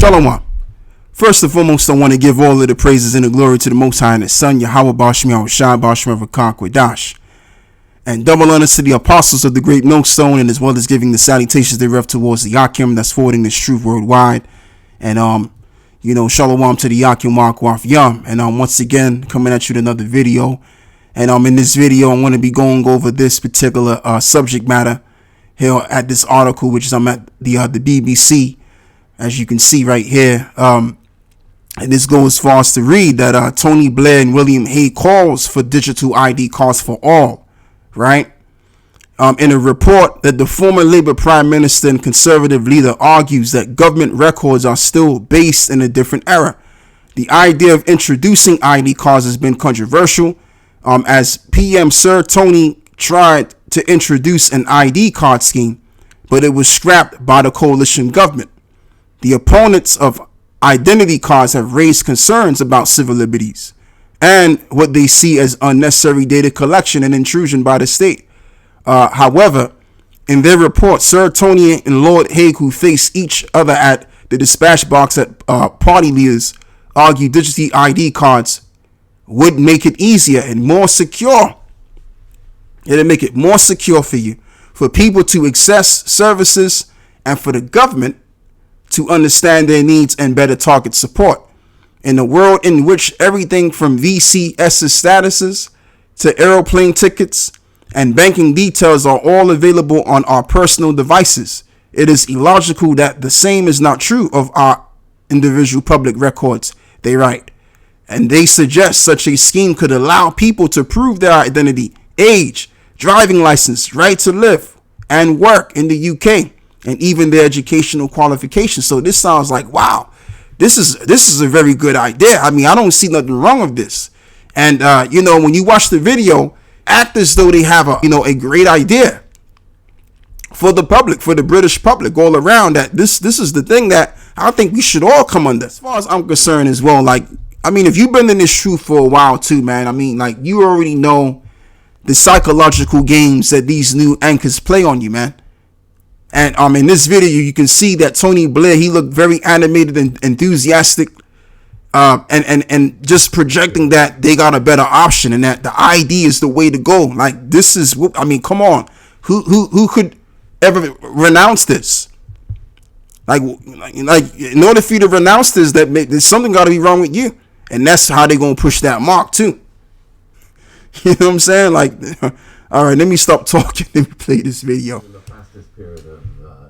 Shalom. First and foremost, I want to give all of the praises and the glory to the Most High and His Son, Yahweh Bashmi Shai Bashmi Dash. And double honors to the apostles of the great millstone, and as well as giving the salutations thereof towards the Yakim that's forwarding this truth worldwide. And shalom to the Yakim Markwaf Yam. And once again, coming at you with another video. And in this video, I want to be going over this particular subject matter here at this article, which is I'm at the BBC, as you can see right here. And this goes as far as to read that Tony Blair and Willam Hague calls for digital ID cards for all, right? In a report that the former Labour Prime Minister and Conservative leader argues that government records are still based in a different era. The idea of introducing ID cards has been controversial, as PM Sir Tony tried to introduce an ID card scheme, but it was scrapped by the coalition government. The opponents of identity cards have raised concerns about civil liberties and what they see as unnecessary data collection and intrusion by the state. However, in their report, Sir Tony and Lord Hague, who face each other at the dispatch box at party leaders, argue digital ID cards would make it easier and more secure. It'll make it more secure for you, for people to access services, and for the government to understand their needs and better target support. In a world in which everything from VCS statuses to airplane tickets and banking details are all available on our personal devices, it is illogical that the same is not true of our individual public records, they write. And they suggest such a scheme could allow people to prove their identity, age, driving license, right to live and work in the UK, and even their educational qualifications. So this sounds like, wow, this is a very good idea. I mean, I don't see nothing wrong with this. And when you watch the video, act as though they have a great idea for the public, for the British public all around, that this is the thing that I think we should all come under. As far as I'm concerned as well, if you've been in this truth for a while too, man, you already know the psychological games that these new anchors play on you, man. And in this video, you can see that Tony Blair, he looked very animated and enthusiastic, and just projecting that they got a better option and that the ID is the way to go. Like, this is, come on, who could ever renounce this? Like in order for you to renounce this, there's something got to be wrong with you, and that's how they're gonna push that mark too. You know what I'm saying? All right, let me stop talking. Let me play this video. In the fastest period of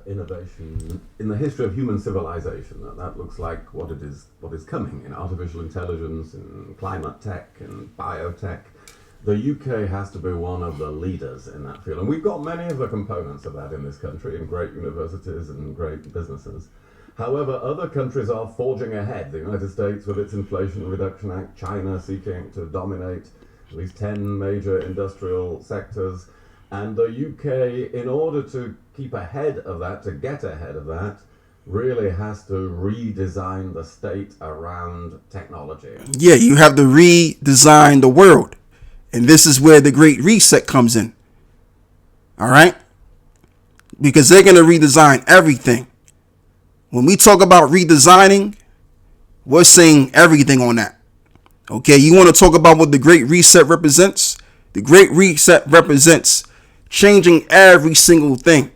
innovation in the history of human civilization, that looks like what is coming in artificial intelligence, in climate tech, and biotech. The UK has to be one of the leaders in that field, and we've got many of the components of that in this country, in great universities and great businesses. However, other countries are forging ahead. The United States with its Inflation Reduction Act, China seeking to dominate at least 10 major industrial sectors, and the UK, in order to keep ahead of that, to get ahead of that, really has to redesign the state around technology. Yeah, you have to redesign the world. And this is where the Great Reset comes in. All right? Because they're going to redesign everything. When we talk about redesigning, we're saying everything on that. Okay, you want to talk about what the Great Reset represents? The Great Reset represents changing every single thing.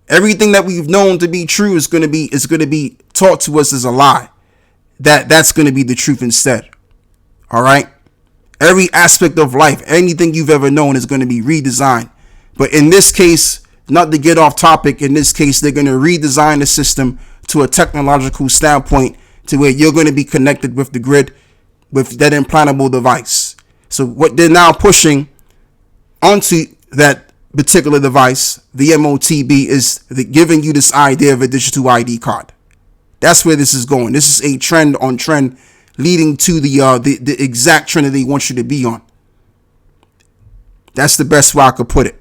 Everything that we've known to be true is going to be taught to us as a lie. That's going to be the truth instead. All right? Every aspect of life, anything you've ever known is going to be redesigned. But in this case, not to get off topic, in this case, they're going to redesign the system to a technological standpoint to where you're going to be connected with the grid with that implantable device. So what they're now pushing onto that particular device, the MOTB, is giving you this idea of a digital ID card. That's where this is going. This is a trend on trend leading to the exact trend that they want you to be on. That's the best way I could put it.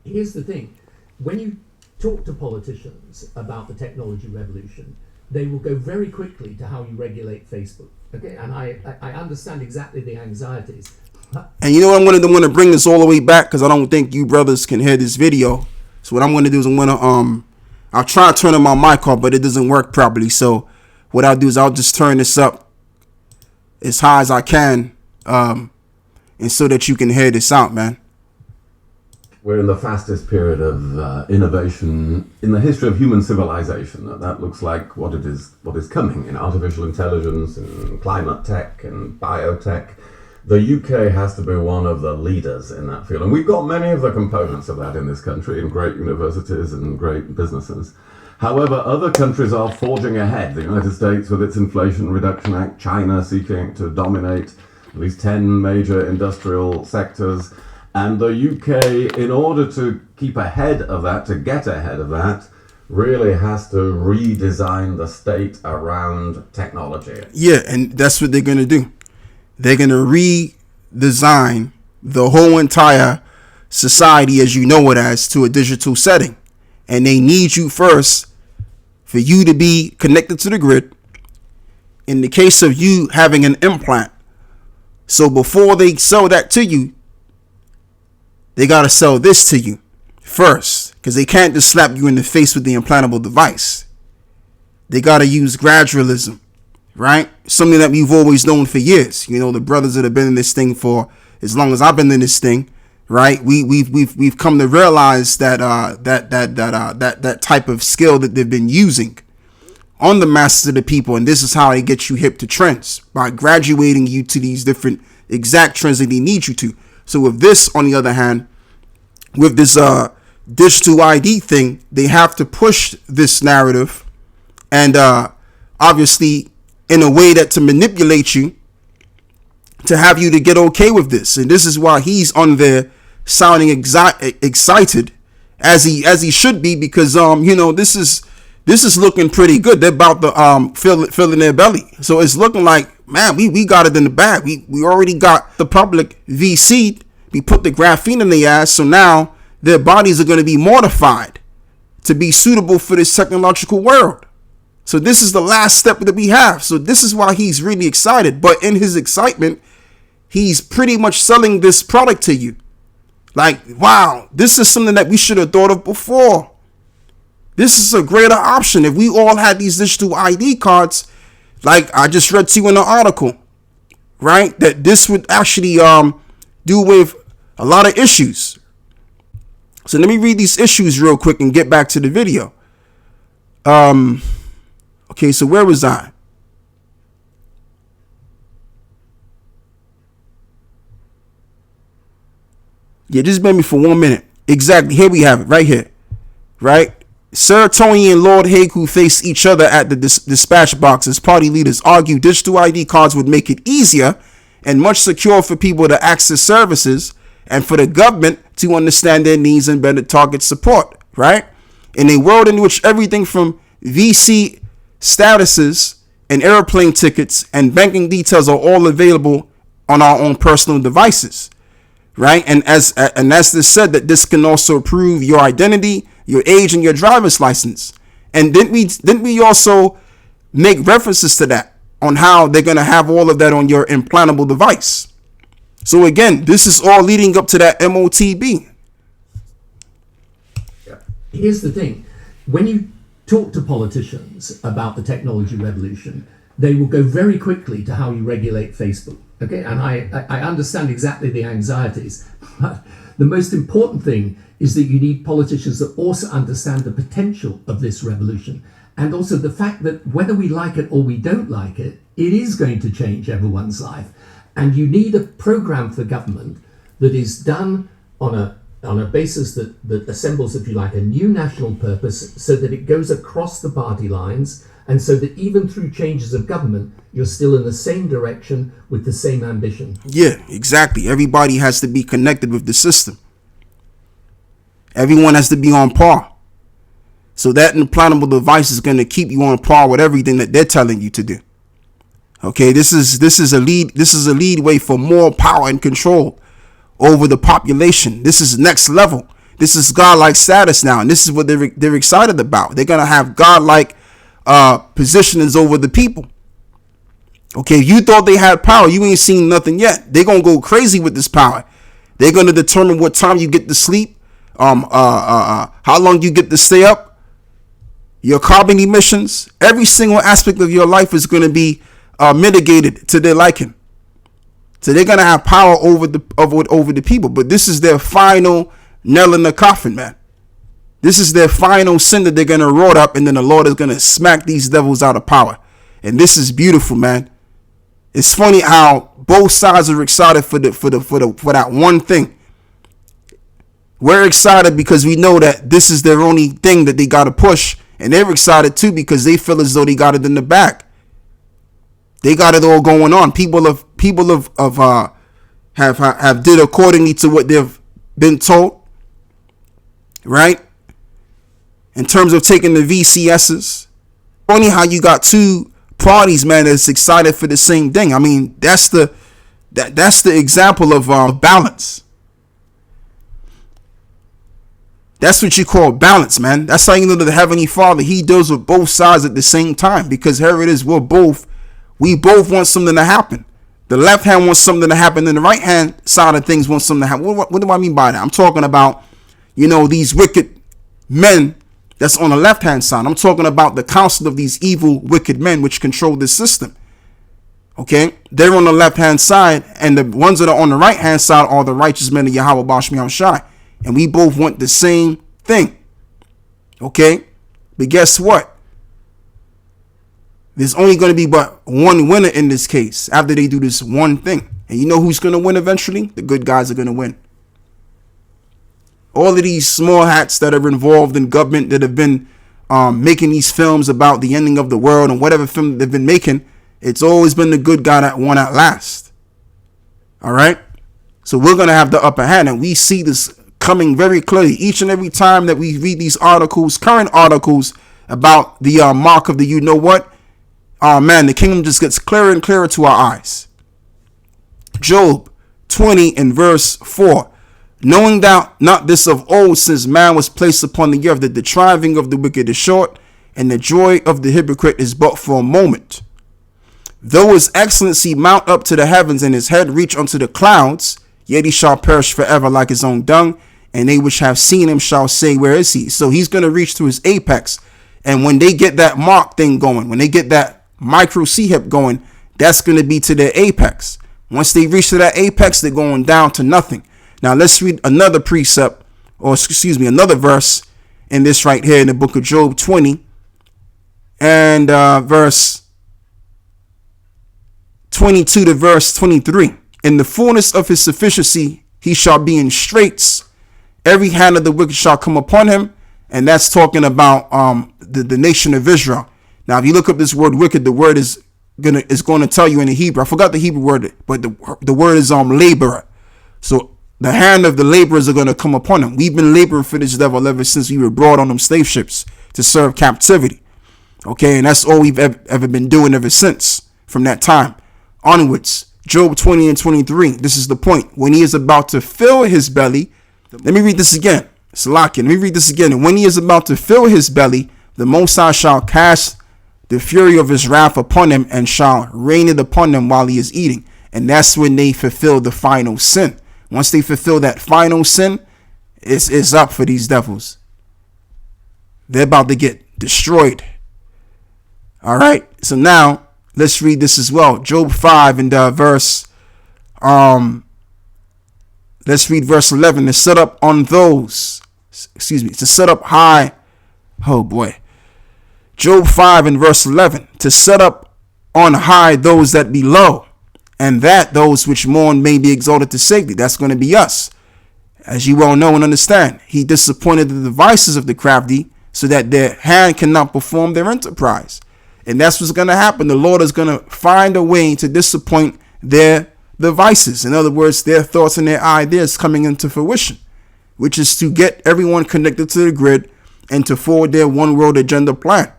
Here's the thing. When you talk to politicians about the technology revolution, they will go very quickly to how you regulate Facebook. Okay, and I understand exactly the anxieties. And you know what, I'm going to bring this all the way back, because I don't think you brothers can hear this video. So what I'm going to do is I'll try to turn on my mic off, but it doesn't work properly. So what I'll do is I'll just turn this up as high as I can, and so that you can hear this out, man. We're in the fastest period of innovation in the history of human civilization. That looks like what is coming in artificial intelligence and climate tech and biotech. The UK has to be one of the leaders in that field. And we've got many of the components of that in this country, in great universities and great businesses. However, other countries are forging ahead. The United States with its Inflation Reduction Act, China seeking to dominate at least 10 major industrial sectors. And the UK, in order to keep ahead of that, to get ahead of that, really has to redesign the state around technology. Yeah, and that's what they're going to do. They're going to redesign the whole entire society as you know it as to a digital setting. And they need you first for you to be connected to the grid. In the case of you having an implant. So before they sell that to you, they got to sell this to you first, because they can't just slap you in the face with the implantable device. They got to use gradualism, right? Something that we've always known for years. You know, the brothers that have been in this thing for as long as I've been in this thing, right? We've come to realize that that type of skill that they've been using on the masses of the people, and this is how they get you hip to trends, by graduating you to these different exact trends that they need you to. So with this, on the other hand, with this digital ID thing, they have to push this narrative, and obviously in a way that to manipulate you, to have you to get okay with this. And this is why he's on there sounding excited, as he should be, because this is looking pretty good. They're about to fill in their belly, so it's looking like, man, we got it in the bag. We already got the public VC. We put the graphene in their ass, so now their bodies are going to be mortified to be suitable for this technological world. So this is the last step that we have. So this is why he's really excited. But in his excitement, he's pretty much selling this product to you. Like, wow, this is something that we should have thought of before. This is a greater option. If we all had these digital ID cards, like I just read to you in the article, right, that this would actually do with a lot of issues. So let me read these issues real quick and get back to the video. Okay, so where was I? Yeah, just bear me for 1 minute. Exactly. Here we have it right here. Right? Sir Tony and Lord Hague, who face each other at the dispatch box as party leaders, argue digital ID cards would make it easier and much secure for people to access services and for the government to understand their needs and better target support. Right? In a world in which everything from VC statuses and airplane tickets and banking details are all available on our own personal devices. Right? And as this said, that this can also prove your identity, your age, and your driver's license. And didn't we also make references to that on how they're going to have all of that on your implantable device? So again, this is all leading up to that MOTB. Here's the thing. When you talk to politicians about the technology revolution, they will go very quickly to how you regulate Facebook. Okay, and I understand exactly the anxieties, but the most important thing is that you need politicians that also understand the potential of this revolution, and also the fact that whether we like it or we don't like it, it is going to change everyone's life. And you need a program for government that is done on a basis that assembles, if you like, a new national purpose, so that it goes across the party lines, and so that even through changes of government, you're still in the same direction with the same ambition. Yeah, exactly. Everybody has to be connected with the system. Everyone has to be on par. So that implantable device is going to keep you on par with everything that they're telling you to do. Okay, this is a lead way for more power and control over the population. This is next level. This is godlike status now, and this is what they're excited about. They're gonna have godlike positionings over the people. Okay, if you thought they had power, you ain't seen nothing yet. They're gonna go crazy with this power. They're gonna determine what time you get to sleep, how long you get to stay up, your carbon emissions, every single aspect of your life is going to be mitigated to their liking. So they're going to have power over the people. But this is their final nail in the coffin, man. This is their final sin that they're going to roll up, and then the Lord is going to smack these devils out of power. And this is beautiful, man. It's funny how both sides are excited for that one thing. We're excited because we know that this is their only thing that they got to push, and they're excited too because they feel as though they got it in the bag. They got it all going on. People have did accordingly to what they've been told, right? In terms of taking the VCSs, funny how you got two parties, man, that's excited for the same thing. I mean, that's the example of balance. That's what you call balance, man. That's how you know that the Heavenly Father, he deals with both sides at the same time, because here it is, we both want something to happen. The left hand wants something to happen, and the right hand side of things wants something to happen. What do I mean by that? I'm talking about, these wicked men that's on the left hand side. I'm talking about the counsel of these evil, wicked men which control this system. Okay, they're on the left hand side, and the ones that are on the right hand side are the righteous men of Yahweh Bashmi Shai. And we both want the same thing. Okay, but guess what? There's only going to be but one winner in this case after they do this one thing. And you know who's going to win eventually? The good guys are going to win. All of these small hats that are involved in government that have been making these films about the ending of the world and whatever film they've been making, it's always been the good guy that won at last. All right. So we're going to have the upper hand, and we see this coming very clearly each and every time that we read these articles, current articles about the mark of the you know what. Oh man, the kingdom just gets clearer and clearer to our eyes. Job 20 and verse 4. Knowing thou not this of old, since man was placed upon the earth, that the striving of the wicked is short, and the joy of the hypocrite is but for a moment. Though his excellency mount up to the heavens, and his head reach unto the clouds, yet he shall perish forever like his own dung, and they which have seen him shall say, where is he? So he's going to reach to his apex. And when they get that mark thing going, when they get that micro C-hip going, that's going to be to their apex. Once they reach to that apex, they're going down to nothing. Now let's read another precept, another verse in this right here in the book of Job 20 and verse 22 to verse 23. In the fullness of his sufficiency, he shall be in straits. Every hand of the wicked shall come upon him. And that's talking about the nation of Israel. Now, if you look up this word wicked, the word is going to tell you in the Hebrew. I forgot the Hebrew word, but the word is laborer. So the hand of the laborers are going to come upon him. We've been laboring for this devil ever since we were brought on them slave ships to serve captivity. Okay, and that's all we've ever been doing ever since, from that time onwards. Job 20 and 23. This is the point. When he is about to fill his belly, let me read this again. Salakia, let me read this again. And when he is about to fill his belly, the Most High shall cast the fury of his wrath upon him, and shall rain it upon them while he is eating. And that's when they fulfill the final sin. Once they fulfill that final sin, it's up for these devils. They're about to get destroyed. All right. So now let's read this as well. Job 5 and verse. Let's read verse 11. To set up on those. To set up high. Oh boy. Job 5 and verse 11. To set up on high those that be low, and that those which mourn may be exalted to safety. That's going to be us. As you well know and understand, he disappointed the devices of the crafty, so that their hand cannot perform their enterprise. And that's what's going to happen. The Lord is going to find a way to disappoint their devices. In other words, their thoughts and their ideas coming into fruition, which is to get everyone connected to the grid and to forward their one world agenda plan.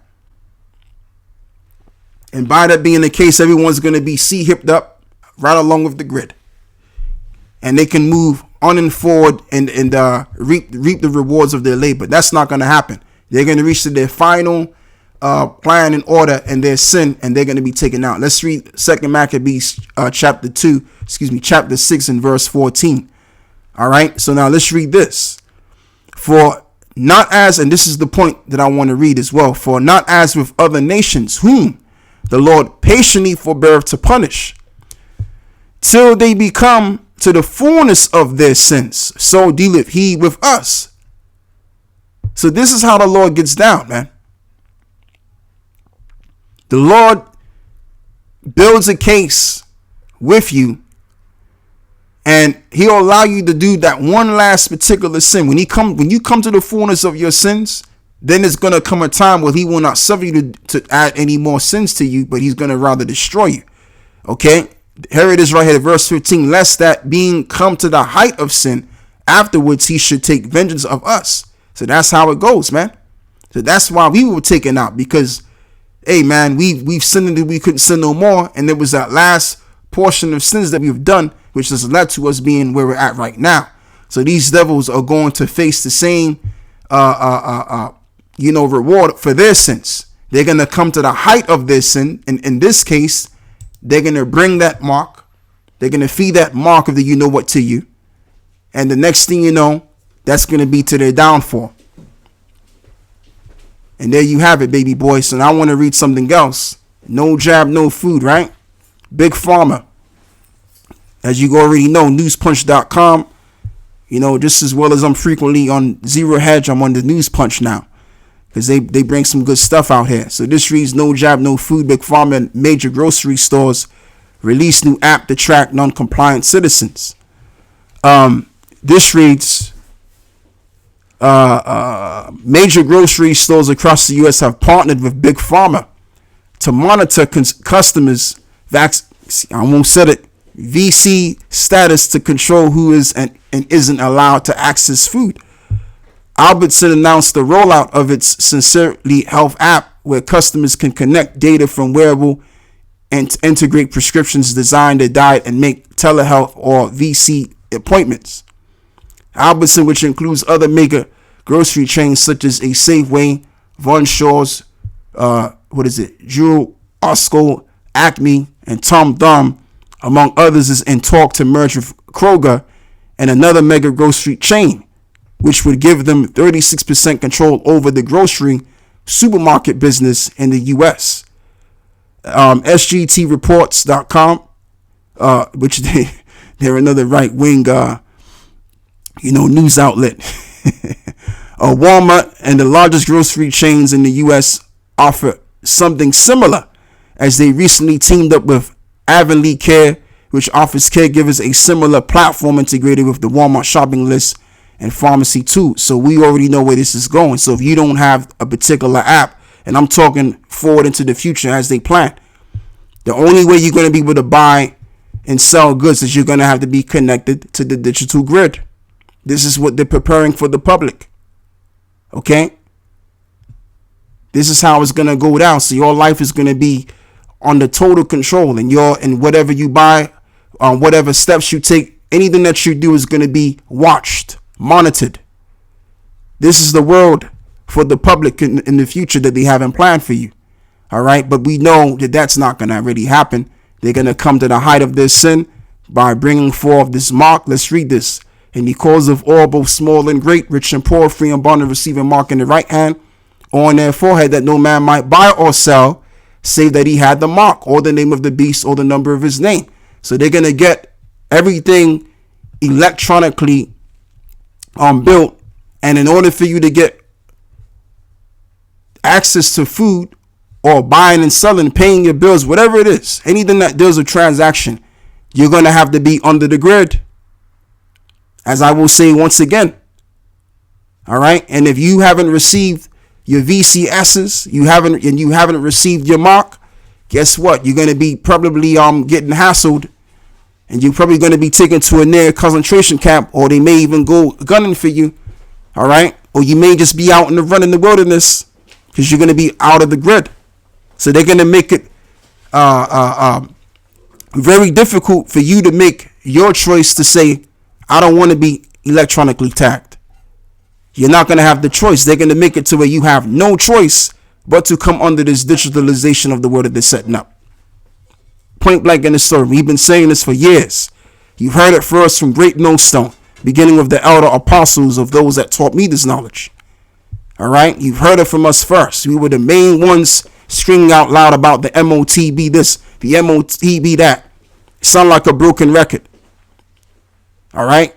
And by that being the case, everyone's going to be C-hipped up right along with the grid, and they can move on and forward and reap the rewards of their labor. That's not going to happen. They're going to reach to their final plan and order and their sin, and they're going to be taken out. Let's read 2 Maccabees chapter 6 and verse 14. All right. So now let's read this. For not as, and this is the point that I want to read as well, for not as with other nations, whom the Lord patiently forbeareth to punish, till they become to the fullness of their sins, so dealeth he with us. So this is how the Lord gets down, man. The Lord builds a case with you, and he'll allow you to do that one last particular sin. When you come to the fullness of your sins, then there's going to come a time where he will not suffer you to add any more sins to you, but he's going to rather destroy you. Okay? Here it is right here, verse 15. Lest that being come to the height of sin, afterwards he should take vengeance of us. So that's how it goes, man. So that's why we were taken out, because, hey, man, we've sinned until we couldn't sin no more. And there was that last portion of sins that we've done, which has led to us being where we're at right now. So these devils are going to face the same, reward for their sins. They're going to come to the height of their sin. And in this case, they're going to bring that mark. They're going to feed that mark of the you know what to you. And the next thing you know, that's going to be to their downfall. And there you have it, baby boy. So now I want to read something else. No jab, no food, right? Big Pharma. As you already know, newspunch.com. Just as well as I'm frequently on Zero Hedge, I'm on the News Punch now, because they bring some good stuff out here. So this reads, no jab, no food. Big Pharma and major grocery stores release new app to track non-compliant citizens. This reads, major grocery stores across the U.S. have partnered with Big Pharma to monitor customers' VC status to control who is and isn't allowed to access food. Albertson announced the rollout of its Sincerely Health app, where customers can connect data from wearable and integrate prescriptions, design their diet, and make telehealth or VC appointments. Albertson, which includes other mega grocery chains such as a Safeway, Von Shaw's, Jewel, Osco, Acme, and Tom Thumb, among others, is in talk to merge with Kroger and another mega grocery chain, which would give them 36% control over the grocery supermarket business in the U.S. SGTreports.com, which they're another right-wing, news outlet. Walmart and the largest grocery chains in the U.S. offer something similar, as they recently teamed up with Avonlea Care, which offers caregivers a similar platform integrated with the Walmart shopping list and pharmacy too. So we already know where this is going. So if you don't have a particular app, and I'm talking forward into the future as they plan, the only way you're going to be able to buy and sell goods is you're going to have to be connected to the digital grid. This is what they're preparing for the public. Okay? This is how it's going to go down. So your life is going to be under total control, and whatever you buy, whatever steps you take, anything that you do is going to be watched, monitored. This is the world for the public in the future that they haven't planned for you. All right. But we know that that's not going to really happen. They're going to come to the height of their sin by bringing forth this mark. Let's read this. And because of all, both small and great, rich and poor, free and bond, and receive a mark in the right hand or on their forehead, that no man might buy or sell, save that he had the mark or the name of the beast or the number of his name. So they're going to get everything electronically built. And in order for you to get access to food or buying and selling, paying your bills, whatever it is, anything that deals with transaction, you're going to have to be under the grid. As I will say once again. All right. And if you haven't received your VCSs, you haven't received your mark, guess what? You're going to be probably getting hassled, and you're probably going to be taken to a near concentration camp, or they may even go gunning for you. All right. Or you may just be out in the wilderness, because you're going to be out of the grid. So they're going to make it very difficult for you to make your choice to say, I don't want to be electronically tagged. You're not going to have the choice. They're going to make it to where you have no choice but to come under this digitalization of the world that they're setting up. Point blank in the story. We've been saying this for years. You've heard it first from great millstone, beginning with the elder apostles of those that taught me this knowledge. All right, you've heard it from us first. We were the main ones screaming out loud about the MOTB this, the MOTB that. Sound like a broken record. All right,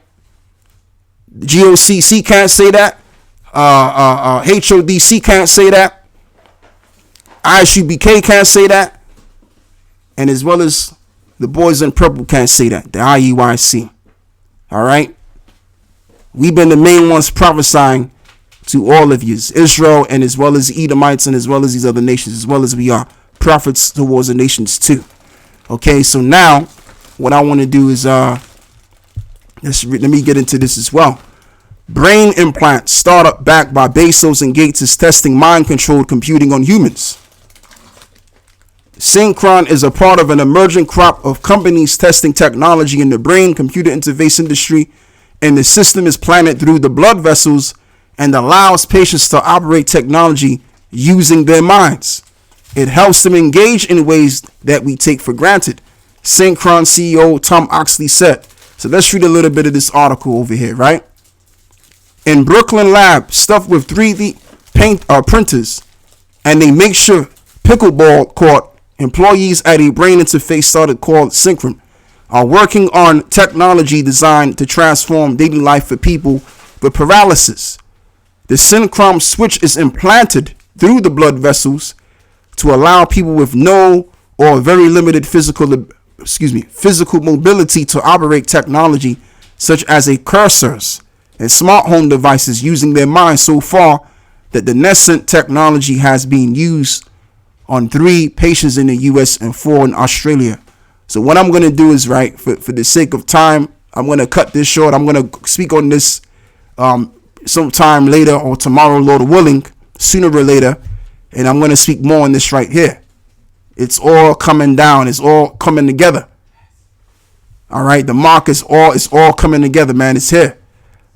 GOCC can't say that. HODC can't say that. ISUBK can't say that. And as well as the boys in purple can't say that. The IUIC. All right. We've been the main ones prophesying to all of you, Israel, and as well as Edomites, and as well as these other nations, as well as we are prophets towards the nations too. Okay, so now what I want to do is let me get into this as well. Brain implant startup backed by Bezos and Gates is testing mind-controlled computing on humans. Synchron is a part of an emerging crop of companies testing technology in the brain-computer interface industry, and the system is planted through the blood vessels and allows patients to operate technology using their minds. It helps them engage in ways that we take for granted, Synchron CEO Tom Oxley said. So let's read a little bit of this article over here, right? In Brooklyn lab, stuffed with 3D printers and a makeshift pickleball court, employees at a brain interface started called Synchron are working on technology designed to transform daily life for people with paralysis. The Synchron switch is implanted through the blood vessels to allow people with no or very limited physical mobility to operate technology such as a cursors and smart home devices using their minds. So far that the nascent technology has been used on 3 patients in the US and 4 in Australia. So what I'm going to do is, right, for the sake of time, I'm going to cut this short. I'm going to speak on this sometime later or tomorrow, Lord willing, sooner or later. And I'm going to speak more on this right here. It's all coming down. It's all coming together. All right. The mark is all coming together, man. It's here.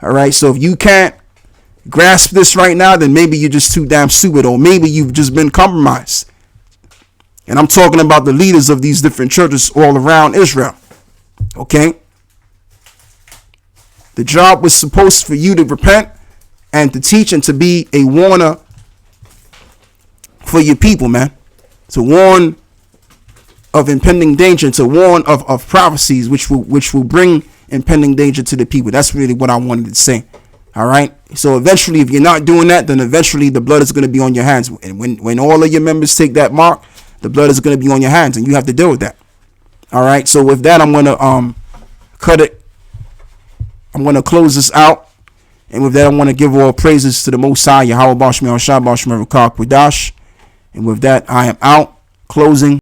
All right. So if you can't grasp this right now, then maybe you're just too damn stupid, or maybe you've just been compromised. And I'm talking about the leaders of these different churches all around Israel. Okay. The job was supposed for you to repent and to teach and to be a warner for your people, man. To warn of impending danger, to warn of prophecies which will bring impending danger to the people. That's really what I wanted to say. All right. So eventually, if you're not doing that, then eventually the blood is going to be on your hands. And when all of your members take that mark, the blood is going to be on your hands, and you have to deal with that. All right. So with that, I'm going to cut it. I'm going to close this out. And with that, I want to give all praises to the Most High, Yahweh Bashmi Al-Shah Bashmi Al-Kak Wadash. And with that, I am out. Closing.